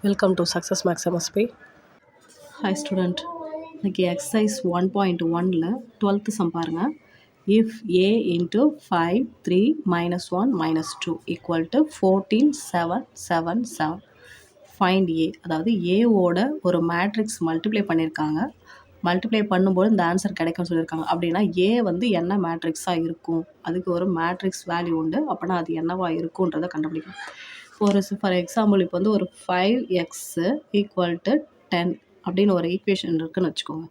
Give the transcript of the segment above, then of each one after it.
Welcome to Success Max MSP. Hi student. இன்னைக்கு exercise 1.1ல 12th sum பாருங்க. If a into 5 3 minus 1 minus 2 equal to 14 7 7 7 find a. அதாவது a ஓட ஒரு matrix multiply பண்ணியிருக்காங்க. Multiply பண்ணும்போது இந்த ஆன்சர் கிடைக்கும்னு சொல்லியிருக்காங்க. அப்படின்னா a வந்து என்ன மேட்ரிக்ஸாக இருக்கும், அதுக்கு ஒரு மேட்ரிக்ஸ் வேல்யூ உண்டு. அப்படின்னா அது என்னவா இருக்குன்றதை கண்டுபிடிக்கணும். ஃபார் எக்ஸாம்பிள் இப்போ வந்து ஒரு 5x ஈக்குவல் டு 10 அப்படின்னு ஒரு ஈக்குவேஷன் இருக்குன்னு வச்சுக்கோங்க.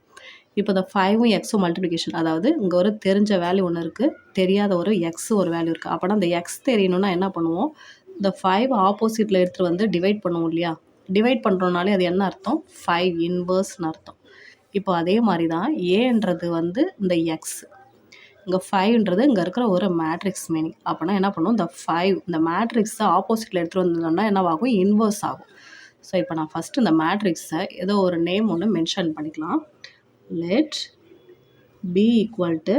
இப்போ இந்த 5ம் எக்ஸும் மல்டிப்ளிகேஷன், அதாவது இங்கே ஒரு தெரிஞ்ச வேல்யூ ஒன்று இருக்குது, தெரியாத ஒரு எக்ஸ் ஒரு வேல்யூ இருக்குது. அப்படின்னா அந்த எக்ஸ் தெரியணும்னா என்ன பண்ணுவோம், இந்த 5 ஆப்போசிட்டில் எடுத்துகிட்டு வந்து டிவைட் பண்ணுவோம் இல்லையா. டிவைட் பண்ணுறோனாலே அது என்ன அர்த்தம், 5 இன்வர்ஸ்னு அர்த்தம். இப்போ அதே மாதிரி தான் ஏன்றது வந்து இந்த எக்ஸ், இங்கே 5ன்றது இங்கே இருக்கிற ஒரு மேட்ரிக்ஸ் மீனிங். அப்படின்னா என்ன பண்ணுவோம், இந்த 5 இந்த மேட்ரிக்ஸை ஆப்போசிட்டில் எடுத்துகிட்டு வந்தோம்னா என்னவாகும், இன்வர்ஸ் ஆகும். ஸோ இப்போ நான் ஃபஸ்ட்டு இந்த மேட்ரிக்ஸை ஏதோ ஒரு நேம் ஒன்று மென்ஷன் பண்ணிக்கலாம். Let B equal to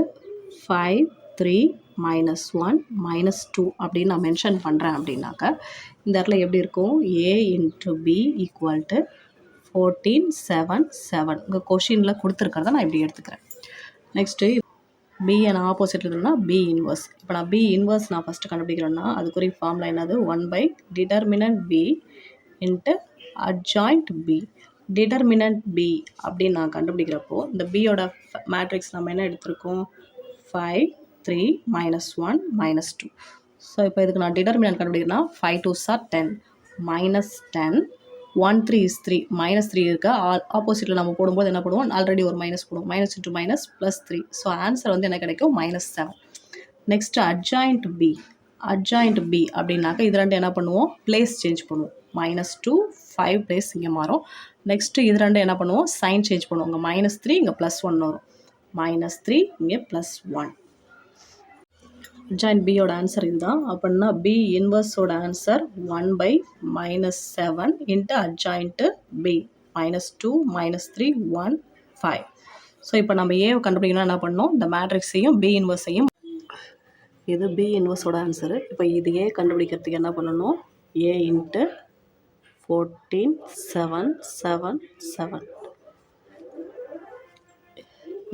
5 3 minus 1 minus 2 அப்படின்னு நான் மென்ஷன் பண்ணுறேன். அப்படின்னாக்க இந்த இடத்துல எப்படி இருக்கும், a into B equal to 14 7 7 இங்கே கொஷினில் கொடுத்துருக்கிறத நான் இப்படி எடுத்துக்கிறேன். நெக்ஸ்ட்டு பி நான் ஆப்போசிட்டில் இருக்குன்னா பி இன்வர்ஸ். இப்போ நான் பி இன்வர்ஸ் நான் ஃபஸ்ட்டு கண்டுபிடிக்கிறேன்னா அதுக்குரிய ஃபார்முலா என்னது, 1 by determinant B into adjoint B. Determinant B அப்படின்னு நான் கண்டுபிடிக்கிறப்போ இந்த பியோட மேட்ரிக்ஸ் நம்ம என்ன எடுத்திருக்கோம், 5 3 minus 1 minus 2. ஸோ இப்போ இதுக்கு நான் determinant கண்டுபிடிக்கிறேன்னா 5 2s are 10 minus 10 1 3 is 3 minus 3 இருக்கா, ஆப்போசிட்டில் நம்ம போடும்போது என்ன பண்ணுவோம், ஆல்ரெடி ஒரு மைனஸ் போடுவோம், minus into minus plus 3. So answer வந்து என்ன கிடைக்கும், -7. Next adjoint B. Adjoint B அப்படின்னாக்கா இது ரெண்டு என்ன பண்ணுவோம், பிளேஸ் சேஞ்ச் பண்ணுவோம். -2 5 பிளேஸ் இங்கே மாறும். நெக்ஸ்ட்டு இது ரெண்டு என்ன பண்ணுவோம், சைன் சேஞ்ச் பண்ணுவோம். இங்கே -3 இங்கே +1 வரும், -3 இங்கே +1. அட்ஜாயிண்ட் பியோட ஆன்சர் இதுதான். அப்படின்னா பி இன்வர்ஸோட answer 1 by -7 into adjoint B, -2 -3 1 5. So இப்போ நம்ம ஏவை கண்டுபிடிக்கணும்னா என்ன பண்ணணும், இந்த மேட்ரிக்ஸையும் பி இன்வர்ஸையும், இது பி இன்வர்ஸோட ஆன்சரு. இப்போ இது ஏ கண்டுபிடிக்கிறதுக்கு என்ன பண்ணணும், ஏ இன்ட்டு 14 7 7 7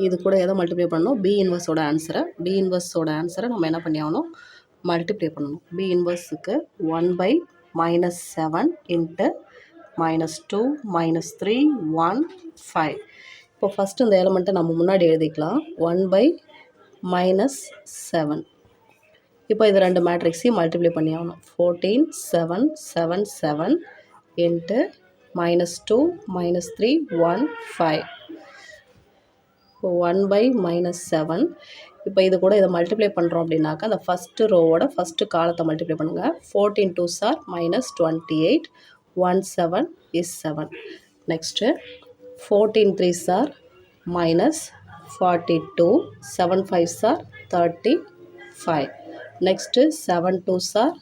இது கூட எதை மல்டிப்ளை பண்ணணும், பி இன்வர்ஸோட ஆன்சரை. பி இன்வர்ஸோட ஆன்சரை நம்ம என்ன பண்ணி ஆகணும், மல்டிப்ளை பண்ணணும். பி இன்வர்ஸுக்கு 1 by -7 இன்ட்டு -2 -3 1 5. இப்போ ஃபஸ்ட்டு இந்த எலமெண்ட்டை நம்ம முன்னாடி எழுதிக்கலாம், 1 by -7. இப்போ இது ரெண்டு மேட்ரிக்ஸையும் மல்டிப்ளை பண்ணி ஆகணும். 14 7 7 7 இன்ட்டு -2 -3 1 5. 1 by -7. இப்போ இது கூட இதை மல்டிப்ளை பண்ணுறோம் அப்படின்னாக்கா அந்த ஃபஸ்ட்டு ரோவோட ஃபஸ்ட்டு காலத்தை மல்டிப்ளை பண்ணுங்கள். 14 2s are -28 1 7 is 7. Next 14 3s are -42 7 5s are 35. Next 7 2s are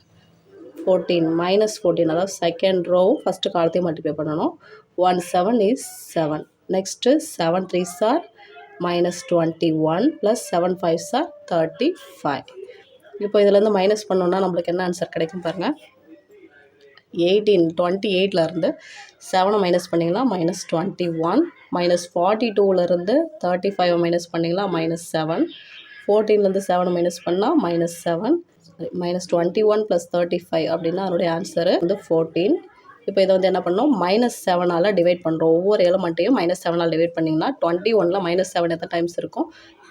14 -14, அதாவது செகண்ட் ரோ ஃபஸ்ட்டு காலத்தையும் மல்டிப்ளை பண்ணணும். 1 7 is 7. Next 7 3s are -21 plus 7 5s are 35. இப்போ இதிலேருந்து மைனஸ் பண்ணோன்னா நம்மளுக்கு என்ன ஆன்சர் கிடைக்கும் பாருங்கள், 28லேருந்து 7 மைனஸ் பண்ணிங்கன்னா -21, -42லேருந்து 35 மைனஸ் பண்ணிங்கன்னா -7, 14லேருந்து 7 மைனஸ் பண்ணால் -7, -21 ப்ளஸ் 35 அப்படின்னா அதனுடைய ஆன்சரு வந்து 14. இப்போ இதை வந்து என்ன பண்ணோம், -7ஆல் டிவைட் பண்ணுறோம். ஒவ்வொரு எலமெண்ட்டையும் -7ஆல் டிவைட் பண்ணிங்கன்னா 21ல் -7 எத்தனை டைம்ஸ் இருக்கும்,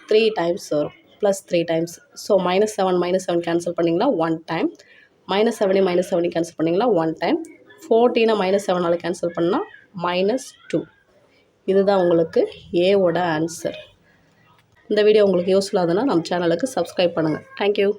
3 டைம்ஸ் வரும், ப்ளஸ் 3 டைம்ஸ். ஸோ -7 கேன்சல் பண்ணிங்கன்னா 1 டைம், -7 -7 கேன்சல் பண்ணிங்கன்னா 1 டைம், 14 -7ஆல் கேன்சல் பண்ணால் -2. இதுதான் உங்களுக்கு ஏவோட ஆன்சர். இந்த வீடியோ உங்களுக்கு யூஸ்ஃபுல்லாக இருந்ததுன்னா நம்ம சேனலுக்கு சப்ஸ்கிரைப் பண்ணுங்கள். தேங்க்யூ.